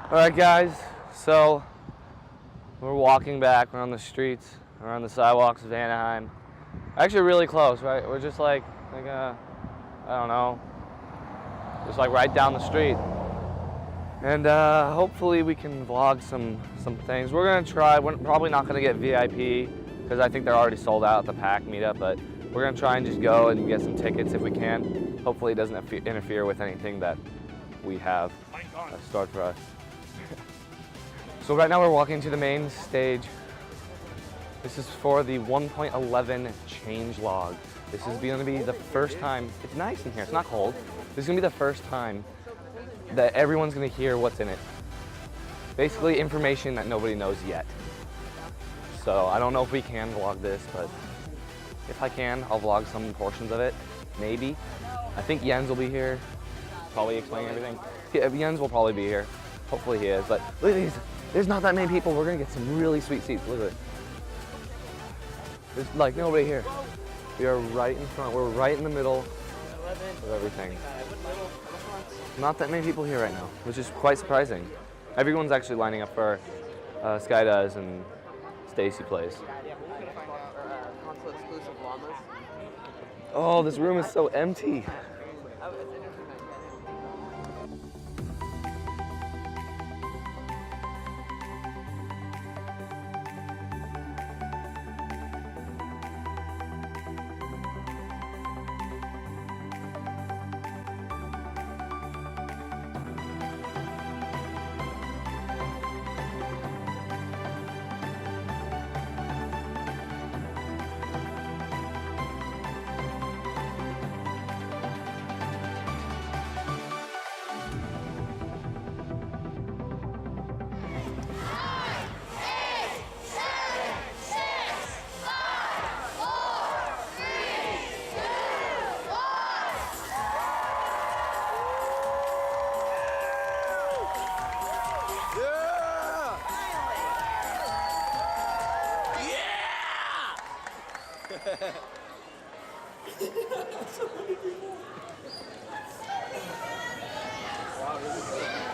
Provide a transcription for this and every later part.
Alright guys, so we're walking back around the streets, around the sidewalks of Anaheim. Actually really close, right? We're just like I don't know, just like right down the street. And hopefully we can vlog some things. We're gonna try, we're probably not gonna get VIP because I think they're already sold out at the PAC meetup, but we're gonna try and just go and get some tickets if we can. Hopefully it doesn't interfere with anything that we have stored for us. So right now we're walking to the main stage. This is for the 1.11 changelog. This is going to be the first time, it's nice in here, it's not cold. This is going to be the first time that everyone's going to hear what's in it. Basically information that nobody knows yet. So I don't know if we can vlog this, but if I can, I'll vlog some portions of it, maybe. I think Jens will be here, probably explaining everything. Yeah, Jens will probably be here. Hopefully he is, but look at these. There's not that many people. We're gonna get some really sweet seats. Look at it. There's like nobody here. We are right in front. We're right in the middle of everything. Not that many people here right now, which is quite surprising. Everyone's actually lining up for Sky Does and Stacy plays. Oh, this room is so empty.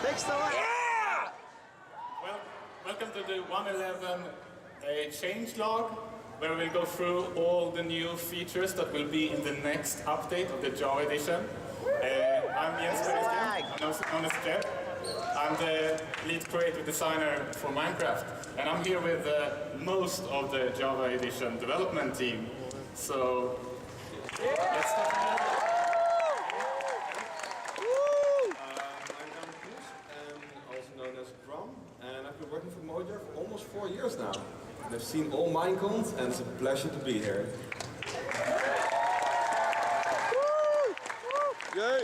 Thanks so much. Yeah! Well, welcome to the 1.11 changelog, where we'll go through all the new features that will be in the next update of the Java edition. I'm Jens, I'm known as Jeff. I'm the lead creative designer for Minecraft, and I'm here with most of the Java edition development team. So let's start. And I've been working for Mojo for almost 4 years now. And I've seen all Minecons, and it's a pleasure to be here. Yay!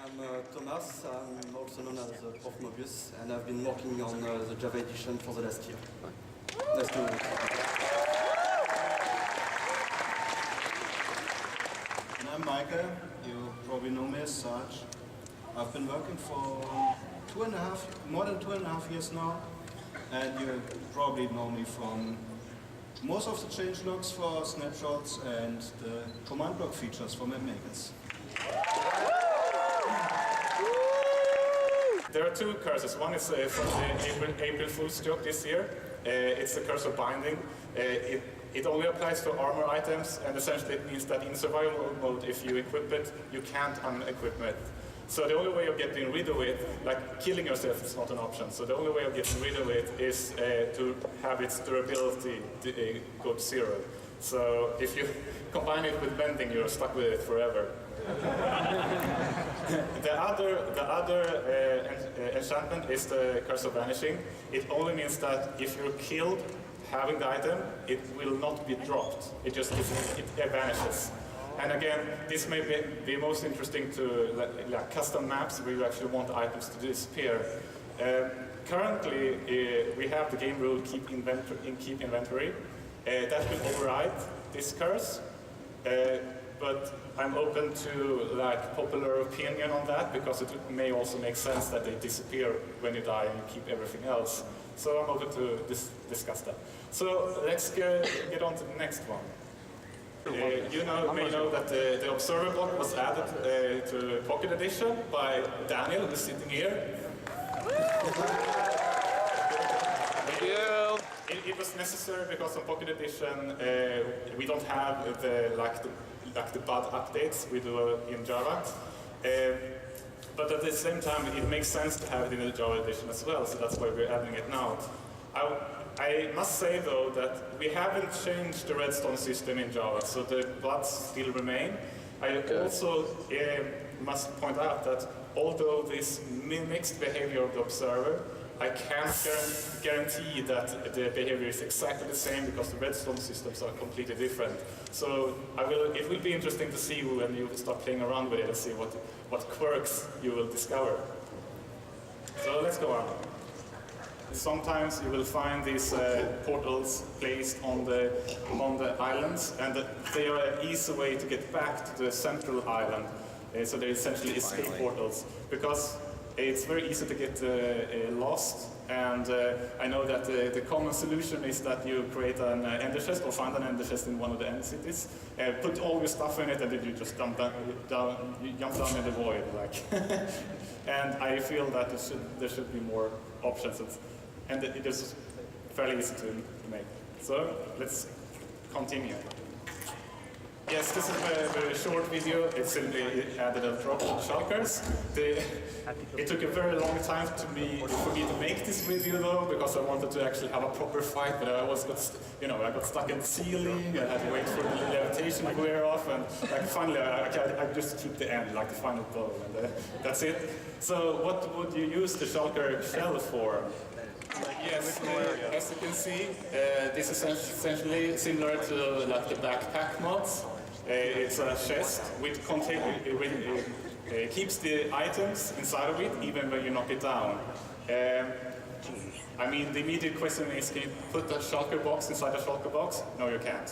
I'm Thomas, I'm also known as Prof Mobius, and I've been working on the Java edition for the last year. Nice to meet you. And I'm Micah, you probably know me as such. I've been working for more than 2.5 years now, and you probably know me from most of the changelogs for snapshots and the command block features for map makers. There are two curses. One is from the April Fool's joke this year. It's the curse of binding. It only applies to armor items, and essentially it means that in survival mode, if you equip it, you can't unequip it. So the only way of getting rid of it, like killing yourself is not an option, so the only way of getting rid of it is to have its durability go to 0. So if you combine it with bending, you're stuck with it forever. The other enchantment is the Curse of Vanishing. It only means that if you're killed having the item, it will not be dropped. It just vanishes. And again, this may be most interesting to like custom maps where you actually want items to disappear. Currently, we have the game rule keep inventory. That will override this curse. But I'm open to like popular opinion on that because it may also make sense that they disappear when you die and you keep everything else. So I'm open to discuss that. So let's get on to the next one. You may know that the observer block was added to Pocket Edition by Daniel, who's sitting here. Thank you. It was necessary because on Pocket Edition we don't have the bad updates we do in Java. But at the same time, it makes sense to have it in the Java edition as well, so that's why we're adding it now. I must say though that we haven't changed the redstone system in Java, so the bugs still remain. I also must point out that although this mimics the behavior of the observer, I can't guarantee that the behavior is exactly the same because the redstone systems are completely different. So it will be interesting to see when you start playing around with it and see what quirks you will discover. So let's go on. Sometimes you will find these portals placed on the islands, and they are an easy way to get back to the central island. So they're essentially escape portals, because it's very easy to get lost, and I know that the common solution is that you create an ender chest or find an ender chest in one of the end cities, put all your stuff in it, and then you just jump down in the void, like. And I feel that there should be more options, and it is fairly easy to make. So let's continue. Yes, this is a very short video. It simply added a drop of shulkers. It took a very long time for me to make this video though, because I wanted to actually have a proper fight, but I got stuck in the ceiling. I had to wait for the levitation to wear off, and finally I just keep the end, like the final blow, and that's it. So what would you use the shulker shell for? Yes, as you can see, this is essentially similar to the backpack mods. It's a chest which keeps the items inside of it even when you knock it down. I mean, the immediate question is, can you put a shulker box inside a shulker box? No, you can't.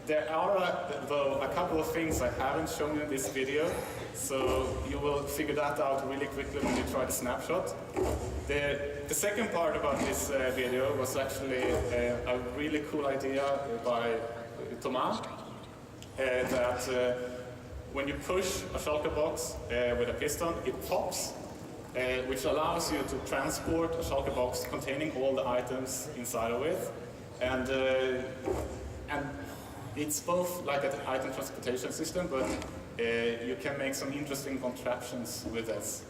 There are, though, a couple of things I haven't shown in this video, so you will figure that out really quickly when you try the snapshot. The second part about this video was actually a really cool idea by Thomas, that when you push a shulker box with a piston, it pops, which allows you to transport a shulker box containing all the items inside of it, and it's both like an item transportation system, but you can make some interesting contraptions with this.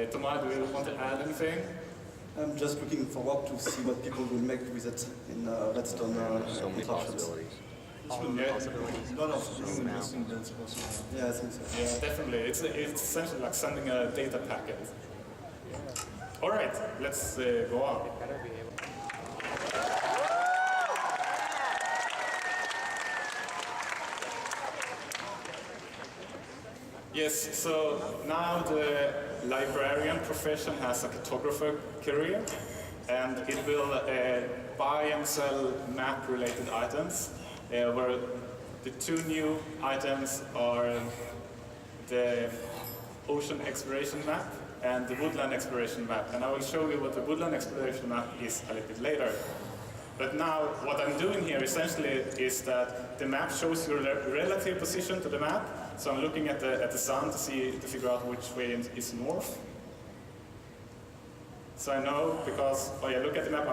Thomas, do you want to add anything? I'm just looking forward to see what people will make with it in redstone contraptions. A lot of interesting builds possible. Yeah, I think so. Yeah, definitely. It's essentially like sending a data packet. All right, let's go on. Yes, so now the librarian profession has a cartographer career, and it will buy and sell map-related items, where the two new items are the ocean exploration map and the woodland exploration map. And I will show you what the woodland exploration map is a little bit later. But now, what I'm doing here essentially is that the map shows your relative position to the map. So I'm looking at the sun to figure out which way is north. So I know because I look at the map,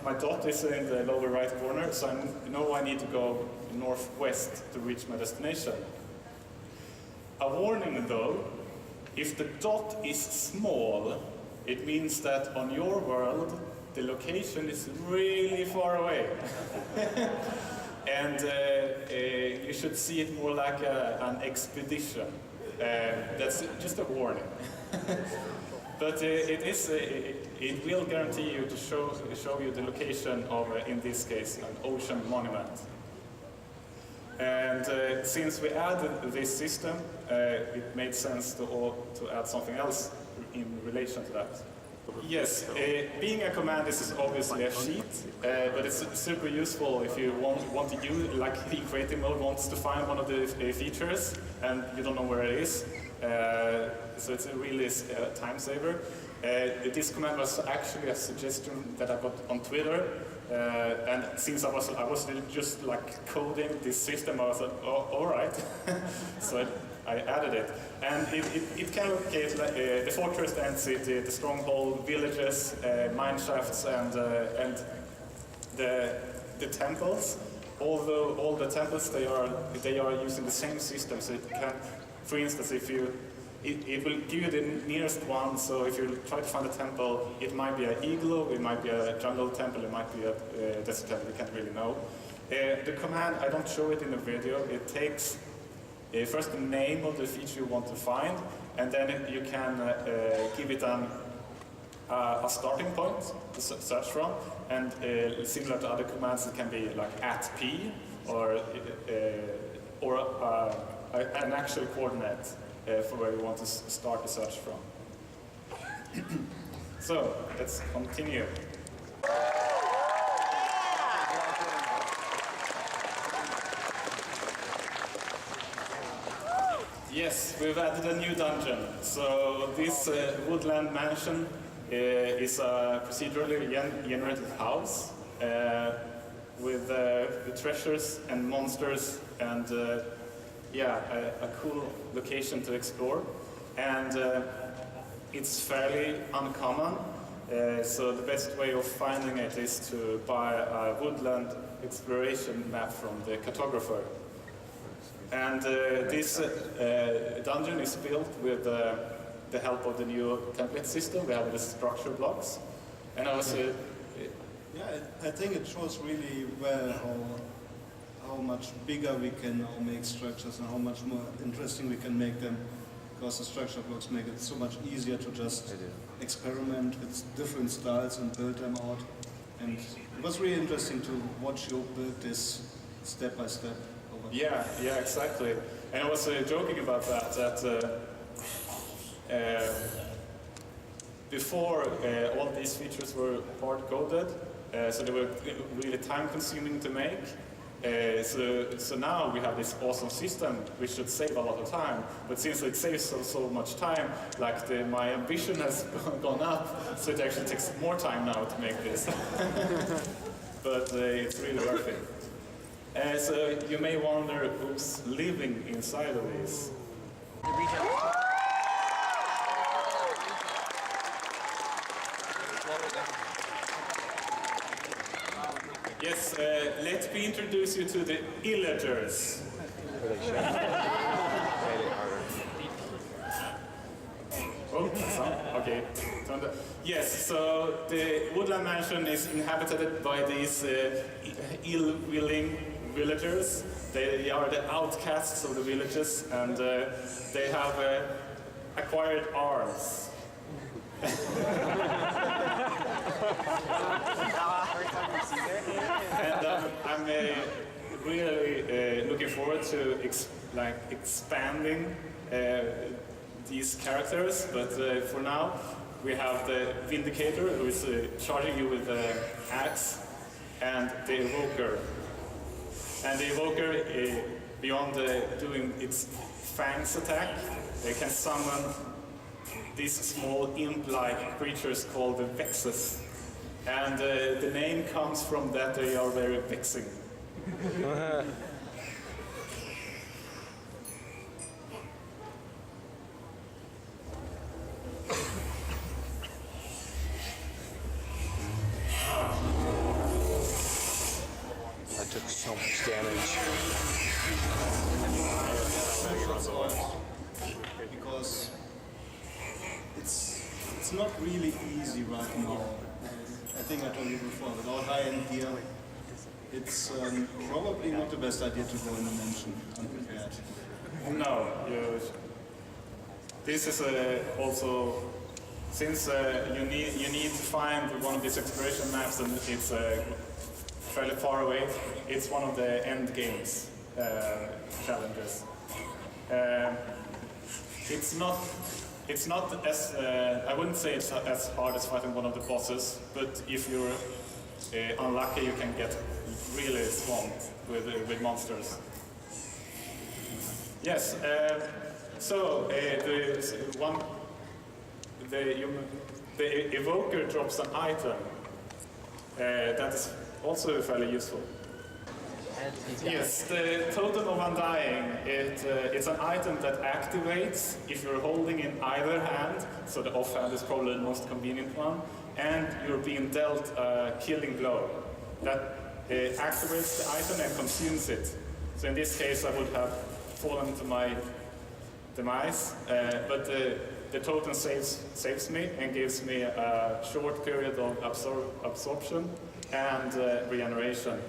my dot is in the lower right corner, so I know I need to go northwest to reach my destination. A warning though, if the dot is small, it means that on your world, the location is really far away. And you should see it more like an expedition. That's just a warning. But it will guarantee you to show you the location of, in this case, an ocean monument. And since we added this system, it made sense to add something else in relation to that. Yes, being a command is obviously a cheat, but it's super useful if you want to use, like in creative mode, wants to find one of the features and you don't know where it is. So it's a really time saver. This command was actually a suggestion that I got on Twitter And since I was just like coding this system, I was like, oh, all right. So I added it, and it can locate the fortress, the city, the stronghold, villages, mine shafts, and the temples. Although all the temples they are using the same system, so it can, for instance, if you it will give you the nearest one. So if you try to find a temple, it might be an igloo, it might be a jungle temple, it might be a desert temple. You can't really know. The command, I don't show it in the video. It takes first the name of the feature you want to find, and then you can give it a starting point to search from. And similar to other commands, it can be like @p or an actual coordinate for where you want to start the search from. So let's continue. Yes, we've added a new dungeon. So this woodland mansion is a procedurally generated house with treasures and monsters and a cool location to explore. And it's fairly uncommon. So the best way of finding it is to buy a woodland exploration map from the cartographer. And this dungeon is built with the help of the new template system. We have the structure blocks. And I was... I think it shows really well how much bigger we can now make structures and how much more interesting we can make them, because the structure blocks make it so much easier to just experiment with different styles and build them out. And it was really interesting to watch you build this step by step. Yeah, exactly. And I was joking about that before all these features were hard-coded, so they were really time-consuming to make. So now we have this awesome system which should save a lot of time, but since it saves so much time, like my ambition has gone up, so it actually takes more time now to make this. But it's really worth it. So you may wonder who's living inside of this. Yes, let me introduce you to the villagers. Okay. Yes, so the woodland mansion is inhabited by these ill-willing villagers. They are the outcasts of the villages, and they have acquired arms. And I'm really looking forward to expanding these characters, but for now we have the Vindicator, who is charging you with the axe, and the Evoker. And the Evoker, beyond doing its fangs attack, they can summon these small imp-like creatures called the Vexes. And the name comes from that they are very vexing. I took so much damage. Because it's not really easy right now. I think I told you before, with all high-end gear, it's probably not the best idea to go in a mansion unprepared. No, this is also, since you need to find one of these exploration maps, and it's fairly far away. It's one of the end games challenges. It's not as I wouldn't say it's as hard as fighting one of the bosses, but if you're unlucky, you can get really swamped with monsters. Yes. So the Evoker drops an item that is also fairly useful. Yes, the totem of undying, it's an item that activates if you're holding in either hand, so the offhand is probably the most convenient one, and you're being dealt a killing blow. That activates the item and consumes it. So in this case I would have fallen to my demise, but the totem saves me and gives me a short period of absorption and regeneration.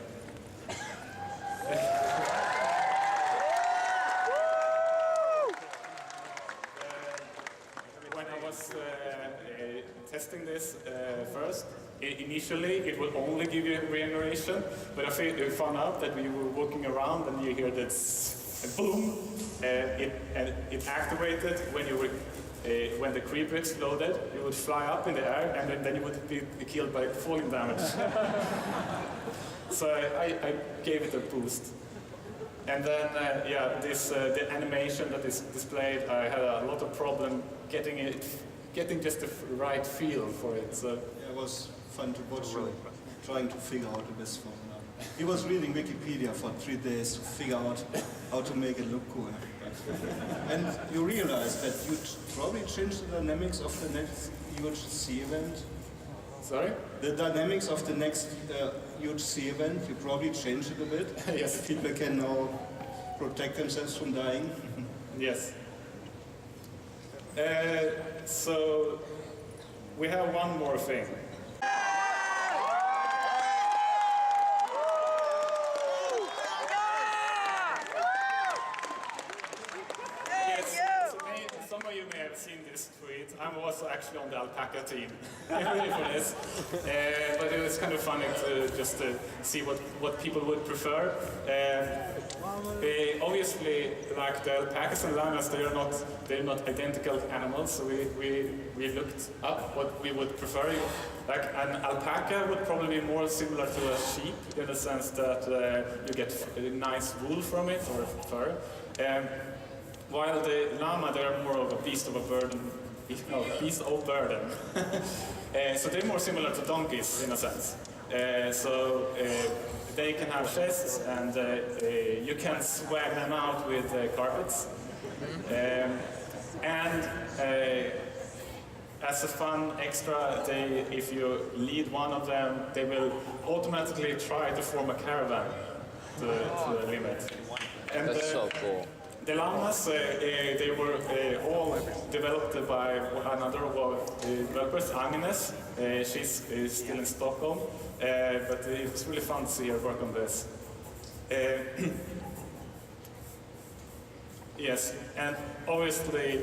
When I was testing this first, initially it will only give you regeneration, but I found out that we were walking around and you hear this boom, it activated when you were when the creeper exploded. You would fly up in the air and then you would be killed by falling damage. So I gave it a boost. And then, yeah, the animation that is displayed, I had a lot of problem getting just the right feel for it. So Yeah, it was fun to watch you trying to figure out this one. He was reading Wikipedia for 3 days to figure out how to make it look cool. And you realized that you probably changed the dynamics of the next UHC event. sorry? The dynamics of the next UHC event, you probably changed it a bit. Yes. People can now protect themselves from dying. Yes. So we have one more thing. Yes, some of you may have seen this tweet. I'm also actually on the alpaca team for this. But it was kind of funny to just see what people would prefer. Obviously, like the alpacas and llamas, they're not identical animals. So we looked up what we would prefer. Like an alpaca would probably be more similar to a sheep in the sense that you get nice wool from it or fur. While the llama, they're more of a beast of burden. So they're more similar to donkeys in a sense. They can have chests and you can swag them out with carpets. As a fun extra, if you lead one of them, they will automatically try to form a caravan to the limit. And, That's so cool. The llamas, they were all developed by another of our developers, Agnes. She's still in Stockholm, but it was really fun to see her work on this. Yes, and obviously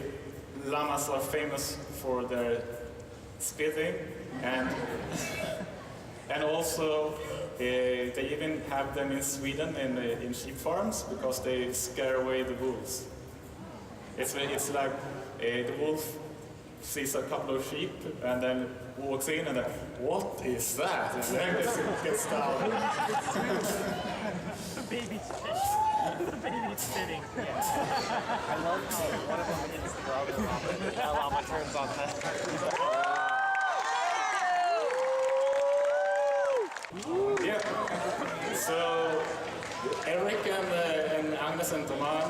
llamas are famous for their spitting, and also they even have them in Sweden in sheep farms because they scare away the wolves. It's like the wolf sees a couple of sheep and then walks in and then, what is that? And then it gets down. The baby's spitting. I love how one of them hits the other and the llama turns on that. Yeah. So Eric and Agnes and Thomas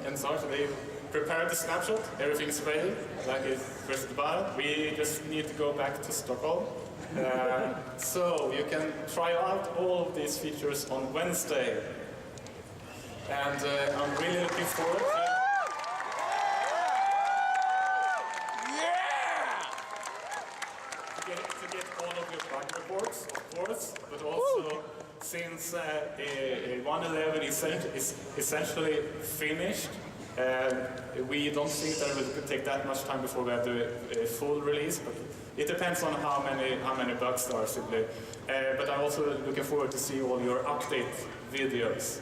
and Sartre, they prepared the snapshot. Everything's ready, like it's first at the bottom. We just need to go back to Stockholm. So you can try out all of these features on Wednesday. And I'm really looking forward to get all of your bug reports, of course, but also since 1.11 is essentially finished, we don't think that it will take that much time before we have the full release, but it depends on how many bugs there are simply. But I'm also looking forward to see all your update videos.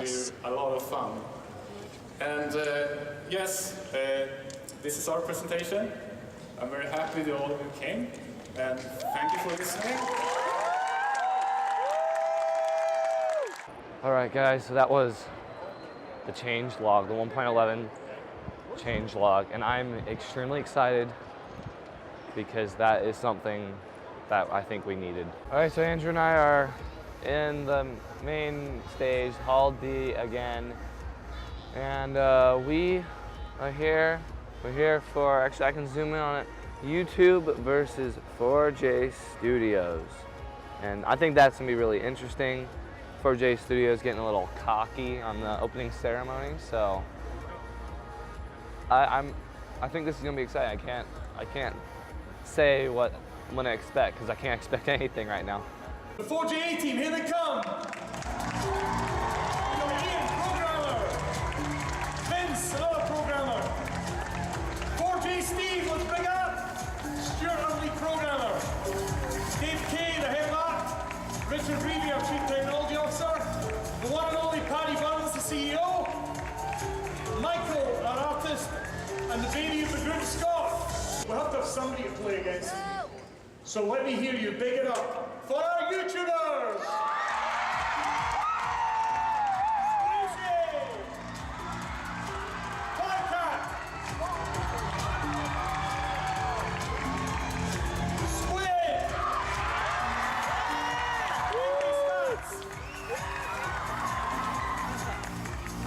It's a lot of fun. And yes, this is our presentation. I'm very happy that all of you came, and thank you for listening. All right, guys, so that was the change log, the 1.11 change log, and I'm extremely excited because that is something that I think we needed. All right, so Andrew and I are in the main stage, Hall D again, and we are here. We're here for, actually I can zoom in on it, YouTube versus 4J Studios. And I think that's gonna be really interesting. 4J Studios getting a little cocky on the opening ceremony, so I think this is gonna be exciting. I can't say what I'm gonna expect because I can't expect anything right now. The 4J team, here they come! We got Ian, programmer. Vince, another programmer. 4J Steve, let's bring up. Stuart Huntley, programmer. Dave Kay, the head art. Richard Reevy, our chief technology officer. The one and only Paddy Burns, the CEO. Michael, our artist. And the baby of the group, Scott. We'll have to have somebody to play against. So let me hear you big it up for our YouTubers! Squeezy! Toycat! Squid!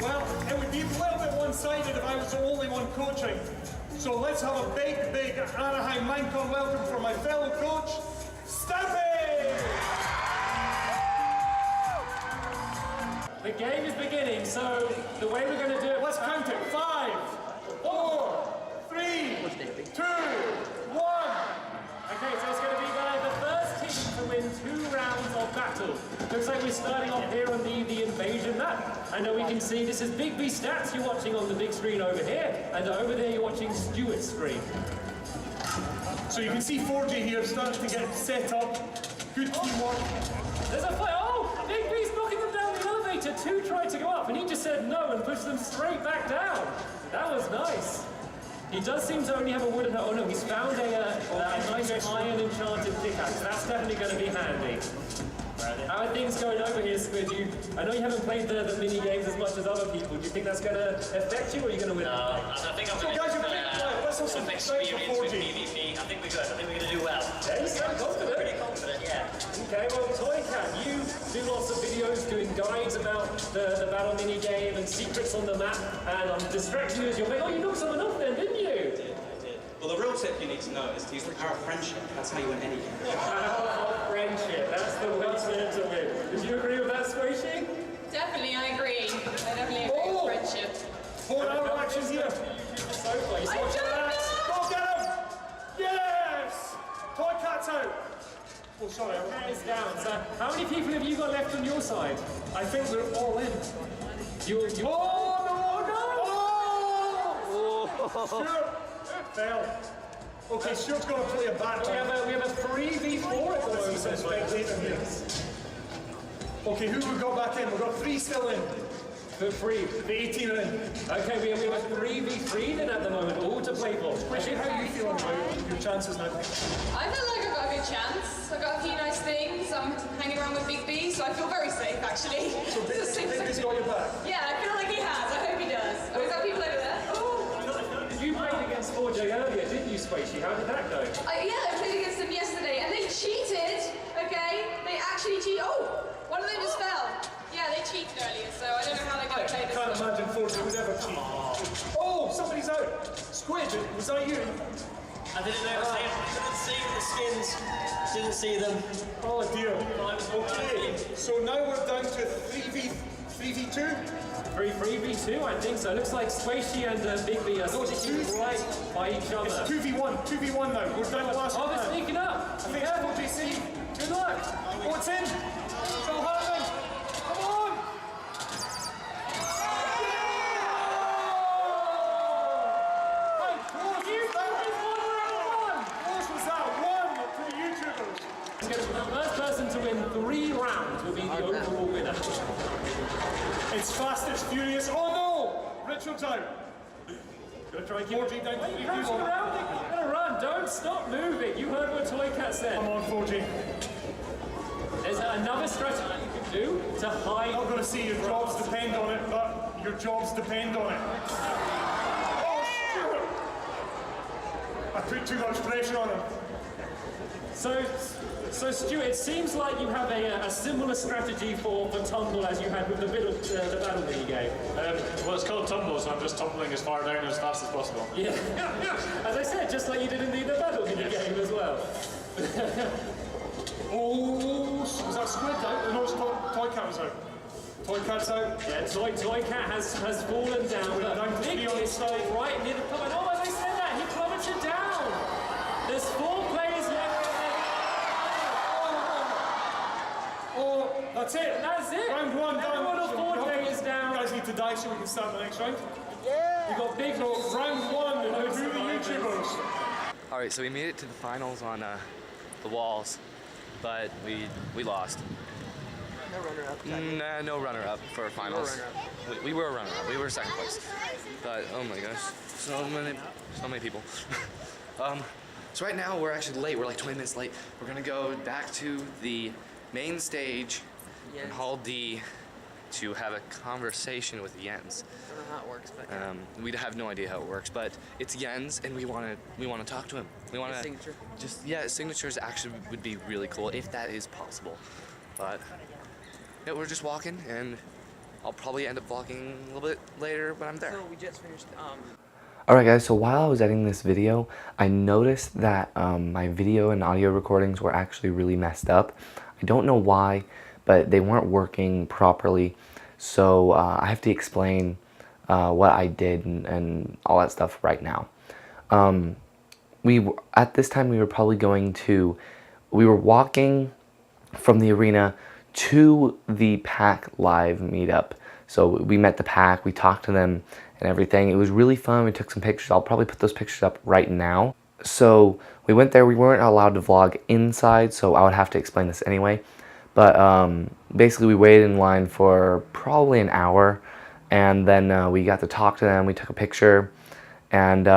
Well, it would be a little bit one-sided if I was the only one coaching. So let's have a big Anaheim Minecon welcome for my fellow coach, Stampy! The game is beginning, so the way we're going to do it... Let's count it. 5, 4, 3, 2, 1. Okay, so it's going to be the first team to win 2 rounds of battle. Looks like we're starting off here on the invasion map. I know we can see this is Big B Stats you're watching on the big screen over here, and over there you're watching Stuart's screen. So you can see 4G here starting to get set up. Good teamwork. There's a fight. Oh, Big B's knocking them down the elevator. 2 tried to go up, and he just said no and pushed them straight back down. That was nice. He does seem to only have a wooden... Oh no, he's found a nice iron enchanted pickaxe. That's definitely going to be handy. How are things going over here, Squid? I know you haven't played the mini games as much as other people. Do you think that's going to affect you, or are you going to win? No, I think I'm going to get some experience with PvP. I think we're good. I think we're going to do well. Yeah, you sound confident. Pretty confident, yeah. Okay, well, Toycat, you do lots of videos doing guides about the battle mini game and secrets on the map, and I'm distracting you as you're like, oh, you knocked someone off then, didn't you? I did. Well, the real tip you need to know is to use the power of friendship. That's how you win any game. Power of friendship. That's the way to win. Did you agree with that, Squishy? Definitely, I agree. I definitely agree with friendship. 4 hour actions here. So far, you saw that? Go get him! Yes! Toycat's out. Oh, sorry. Cat is down. So, how many people have you got left on your side? I think they're all in. Oh, no! Stuart fell. Okay, Stuart's going to play a bad We have a 3v4 at the moment. spectator here. Okay, who we got back in? We've got 3 still in. For free. The 18 are in. Okay, we have a 3v3 then at the moment, all to play for. Actually, how are you feeling about your chances now? I feel like I've got a good chance. I've got a few nice things. I'm hanging around with Big B, so I feel very safe, actually. So Bigby's got your back? Yeah, I feel like he has. I hope he does. Oh, is that people over there? Oh. You played against 4J earlier, didn't you, Squishy? How did that go? Yeah, I played against them yesterday, and they cheated, okay? They actually cheated. Oh, one of them just fell. Yeah, they cheated earlier, so I don't know how they're going to play I this. can't imagine 4J would ever cheat. Oh, somebody's out. Squid, was that you? I didn't know I couldn't see the skins. Didn't see them. Oh dear. Okay, so now we're down to 3v2? 3v2, I think so. Looks like Squishy and Big B are sticking right by each other. It's 2v1 now. We're down to last Oh, they're round. sneaking up. I think it's 4JC. Good luck. Oh, it's in. Phil Hartman. Come on. The first person to win 3 rounds will be the overall winner. It's fast, it's furious. Oh no! Richard's out. Gonna try and keep 4G down to 3 Crouching people. around, you're gonna run. Don't stop moving. You heard what Toycat said. Come on, 4G. There's another strategy you can do to hide. I'm not gonna see your jobs depend on it, but your jobs depend on it. Oh, Stuart! I put too much pressure on him. So Stuart, it seems like you have a similar strategy for tumble as you had with the battle mini game. Well, it's called tumble, so I'm just tumbling as far down as fast as possible. Yeah, as I said, just like you did in the battle mini game as well. Oh, is that squid out? No, it's toy cat was out. Toy cat's out. Yeah, toy cat has fallen down. But Nick is staying right near the plummet. Oh, as I said that, he plummeted down. There's 4 players left. Oh, that's it. That's it. Round 1 done. Everyone on 4 players down. You guys need to die so we can start the next round. We got big. So round 1, and who the YouTubers? All right, so we made it to the finals on the walls, but we lost. No runner-up. Nah, no runner-up for finals. We were a runner-up. We were second place. But oh my gosh, so many people. So right now we're actually late. We're like 20 minutes late. We're gonna go back to the main stage in Hall D to have a conversation with Jens. I don't know how it works, but we have no idea how it works, but it's Jens, and we want to talk to him. We want to signature. Signatures actually would be really cool if that is possible. But yeah, we're just walking, and I'll probably end up vlogging a little bit later when I'm there. So we just finished. Alright guys, so while I was editing this video, I noticed that my video and audio recordings were actually really messed up. I don't know why, but they weren't working properly. So I have to explain what I did and all that stuff right now. At this time we were walking from the arena to the pack live meetup. So we met the pack, we talked to them and everything. It was really fun. We took some pictures. I'll probably put those pictures up right now. So we went there. We weren't allowed to vlog inside, so I would have to explain this anyway. But basically we waited in line for probably an hour, and then we got to talk to them. We took a picture, and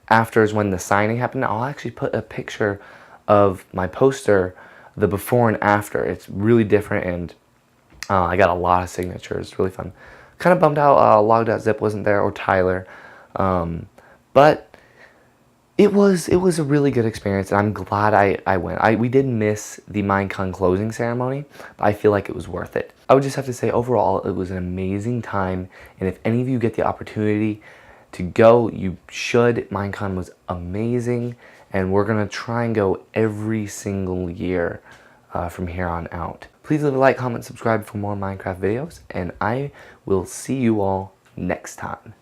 after is when the signing happened. I'll actually put a picture of my poster, the before and after. It's really different, and I got a lot of signatures. Really fun. Kind of bummed out Log.zip wasn't there, or Tyler, but it was a really good experience, and I'm glad I went. We did miss the Minecon closing ceremony, but I feel like it was worth it. I would just have to say overall it was an amazing time, and if any of you get the opportunity to go, you should. Minecon was amazing, and we're gonna try and go every single year from here on out. Please leave a like, comment, subscribe for more Minecraft videos, and I will see you all next time.